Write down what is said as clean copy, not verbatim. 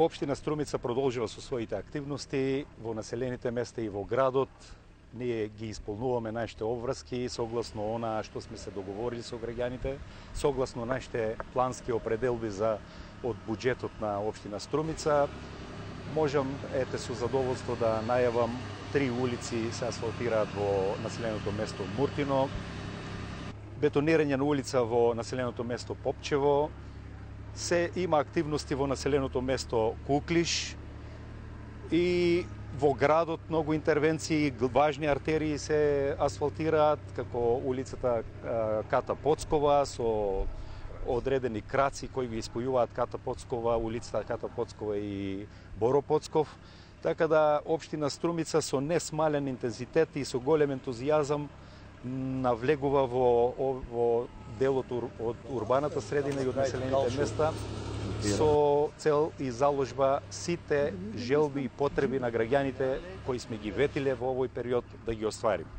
Општина Струмица продолжува со своите активности во населените места и во градот. Ние ги исполнуваме нашите обврски согласно она што сме се договорили со граѓаните, согласно нашите плански определби од буџетот на општина Струмица. Можам со задоволство да најавам 3 улици се асфалтираат во населеното место Муртино, бетонирање на улица во населеното место Попчево, се има активности во населеното место Куклиш и во градот многу интервенции, важни артерии се асфалтираат, како улицата Ката Поцкова со одредени краци кои ги испојуваат Ката Поцкова, улицата Ката Поцкова и Боро Поцков. Така да општина Струмица со несмален интензитет и со голем ентузијазам навлегува во делот од урбаната средина и од населените места со цел и заложба сите желби и потреби на граѓаните кои сме ги ветиле во овој период да ги остварим.